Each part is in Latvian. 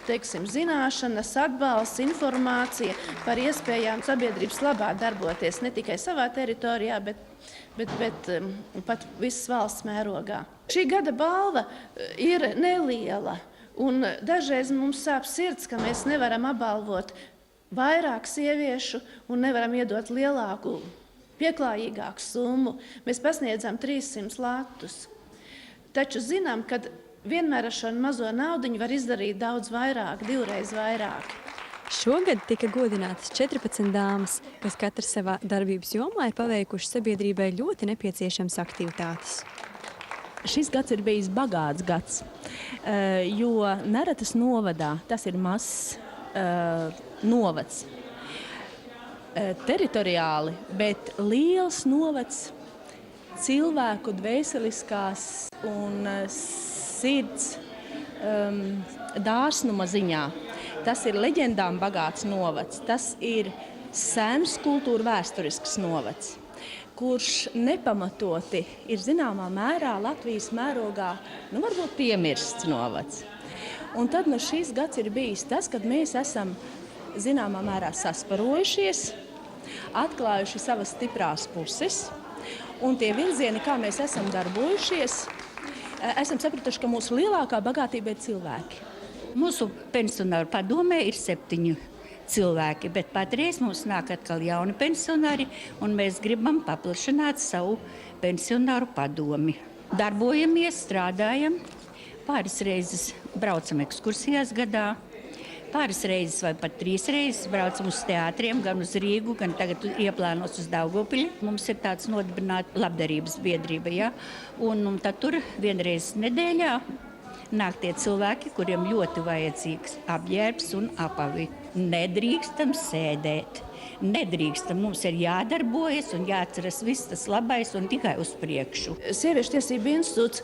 teiksim, zināšanas, atbalsts, informācija par iespējām sabiedrības labā darboties ne tikai savā teritorijā, bet pat visas valsts mērogā. Šī gada balva ir neliela, un dažreiz mums sāp sirds, ka mēs nevaram apbalvot vairāk sieviešu un nevaram iedot lielāku, pieklājīgāku summu. Mēs pasniedzam 300 latus. Taču zinām, ka vienmēr ar šo mazo naudiņu var izdarīt daudz vairāk, 2 reizes vairāk. Šogad tika godinātas 14 dāmas, kas katrs savā darbības jomā ir paveikuši sabiedrībai ļoti nepieciešamas aktivitātes. Šis gads ir bijis bagāts gads, jo Neratas novadā tas ir mazs novads. Teritoriāli, bet liels novads cilvēku dvēseliskās un sirds dāsnuma ziņā. Tas ir leģendām bagāts novads, tas ir sens kultūra vēsturisks novads, kurš nepamatoti ir zināmā mērā Latvijas mērogā, varbūt piemirsts novads. Un tad šis gads ir bijis tas, kad mēs esam zināmā mērā sasparojušies, atklājuši savas stiprās puses, un tie virzieni, kā mēs esam darbojušies, esam sapratuši, ka mūsu lielākā bagātība ir cilvēki. Mūsu pensionāru padomē ir 7 cilvēki, bet patreiz mums nāk atkal jauni pensionāri, un mēs gribam paplašināt savu pensionāru padomi. Darbojamies, strādājam, pāris reizes braucam ekskursijās gadā, pāris reizes vai pat 3 reizes braucam uz teātriem, gan uz Rīgu, gan tagad ieplānos uz Daugavpili. Mums ir tāds nodibināta labdarības biedrība, ja? Un tad tur vienreiz nedēļā nāk tie cilvēki, kuriem ļoti vajadzīgs apģērbs un apavi. Nedrīkstam sēdēt. Nedrīkstam, mums ir jādarbojas un jāatceras viss tas labais un tikai uz priekšu. Sieviešu tiesību institūts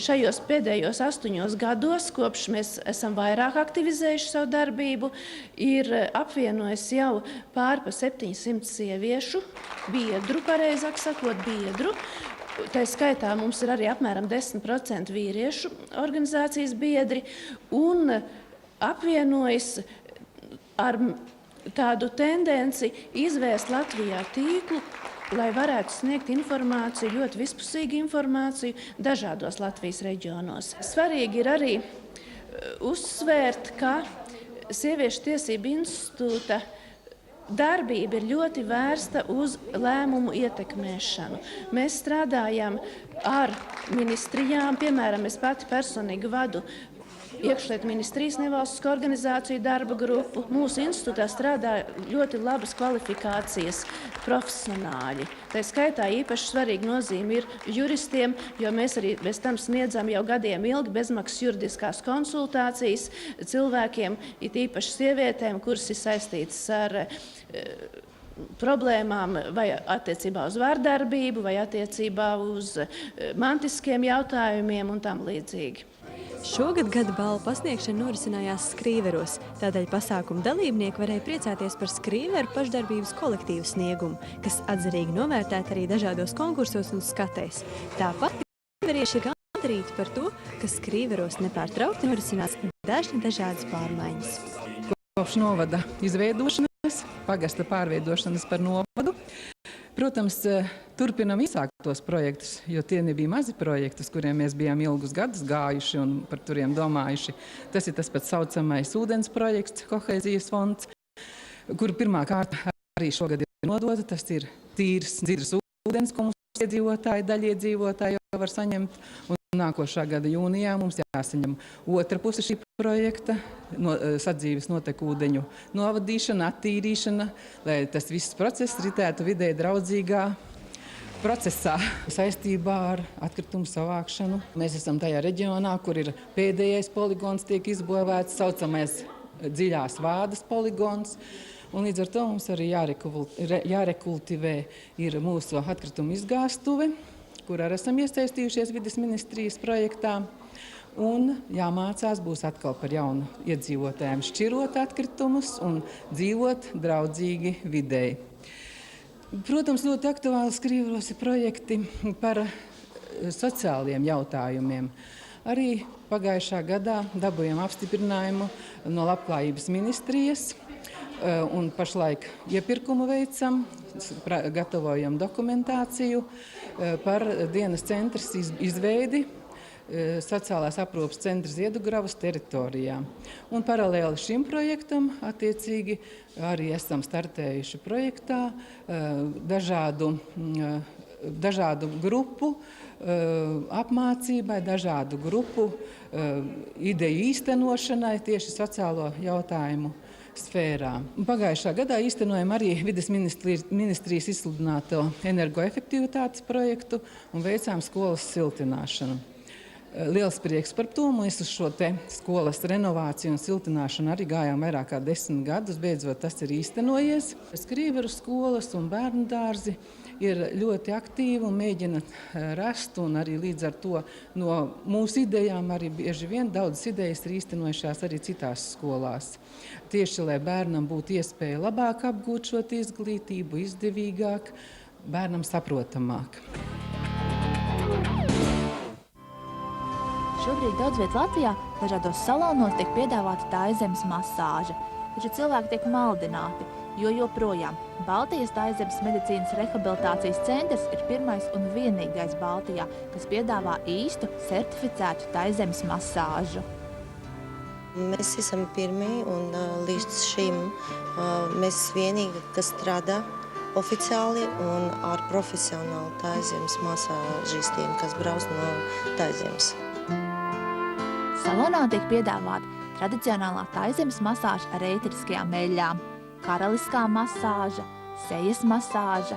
šajos pēdējos 8 gados, kopš mēs esam vairāk aktivizējuši savu darbību, ir apvienojis jau pār pa 700 sieviešu, biedru, pareizāk sakot, biedru. Tā skaitā mums ir arī apmēram 10% vīriešu organizācijas biedri un apvienojas ar tādu tendenci izvērst Latvijā tīklu, lai varētu sniegt informāciju, ļoti vispusīgu informāciju dažādos Latvijas reģionos. Svarīgi ir arī uzsvērt, ka Sieviešu tiesību institūta darbība ir ļoti vērsta uz lēmumu ietekmēšanu. Mēs strādājam ar ministrijām, piemēram, es pati personīgi vadu Iekšlietu ministrijas nevalstisko organizāciju darba grupu. Mūsu institūtā strādā ļoti labas kvalifikācijas profesionāļi. Tā skaitā īpaši svarīga nozīme ir juristiem, jo mēs arī bez tam sniedzam jau gadiem ilgi bezmaksas juridiskās konsultācijas cilvēkiem, it īpaši sievietēm, kuras ir saistītas ar problēmām vai attiecībā uz vardarbību, vai attiecībā uz mantiskiem jautājumiem un tam līdzīgi. Šogad gada balvu pasniegšana norisinājās Skrīveros, tādēļ pasākuma dalībnieki varēja priecāties par Skrīveru pašdarbības kolektīvu sniegumu, kas atzinīgi novērtēta arī dažādos konkursos un skatēs. Tāpat skrīverieši ir gandarīti par to, ka Skrīveros nepārtraukti norisinās dažādas pārmaiņas. Kopš novada izveidošanas, pagasta pārveidošanas par novadu, protams, turpinam izsāktos projektus, jo tie nebija mazi projekti, uz kuriem mēs bijām ilgus gadus gājuši un par kuriem domājuši. Tas ir tas pats saucamais ūdens projekts, kohēzijas fonds, kur pirmā kārta arī šogad ir nodota. Tas ir tīrs, dzidrs ūdens, ko mums iedzīvotāji, daļiedzīvotāji jau var saņemt. Un nākošā gada jūnijā mums jāsaņem otra puse šī projekta, sadzīves notekūdeņu novadīšana, attīrīšana, lai tas viss process ritētu vidē draudzīgā procesā saistībā ar atkritumu savākšanu. Mēs esam tajā reģionā, kur ir pēdējais poligons tiek izbūvēts, saucamais dziļās vādas poligons. Un līdz ar to mums arī jārekultivē ir mūsu atkritumu izgāstuve, kur arī esam iesaistījušies vides ministrijas projektā. Un jāmācās būs atkal par jaunu iedzīvotājiem šķirot atkritumus un dzīvot draudzīgi videi. Protams, ļoti aktuāli Skrīveros ir projekti par sociāliem jautājumiem. Arī pagājušā gadā dabūjām apstiprinājumu no Labklājības ministrijas. Un pašlaik iepirkumu veicam, gatavojam dokumentāciju par dienas centras izveidi sociālās aprūpes centra Ziedugravas teritorijā. Un paralēli šim projektam attiecīgi arī esam startējuši projektā dažādu grupu apmācībai, dažādu grupu ideju īstenošanai tieši sociālo jautājumu sfērā. Pagājušā gadā īstenojam arī Vides ministrijas izsludināto energoefektivitātes projektu un veicām skolas siltināšanu. Liels prieks par to. Mēs uz šo te skolas renovāciju un siltināšanu arī gājām vairāk kā 10 gadus. Beidzot, tas ir īstenojies. Skrīveru skolas un bērnu dārzi ir ļoti aktīvi un mēģina rast, un arī līdz ar to no mūsu idejām arī bieži vien daudzas idejas ir īstenojušās arī citās skolās. Tieši, lai bērnam būtu iespēja labāk apgūt šo izglītību, izdevīgāk, bērnam saprotamāk. Šobrīd daudz viet Latvijā dažādos salonos tiek piedāvāta taizemes masāža, taču cilvēki tiek maldināti, jo joprojām Baltijas taizemes medicīnas rehabilitācijas centrs ir pirmais un vienīgais Baltijā, kas piedāvā īstu certificētu taizemes masāžu. Mēs esam pirmie un līdz šim mēs vienīgi, kas strādā oficiāli un ar profesionālu taizemes masāžistiem, kas brauc no taizemes. Salonā tiek piedāvāta tradicionālā taizemes masāža ar ēteriskajām eļļām, karaliskā masāža, sejas masāža,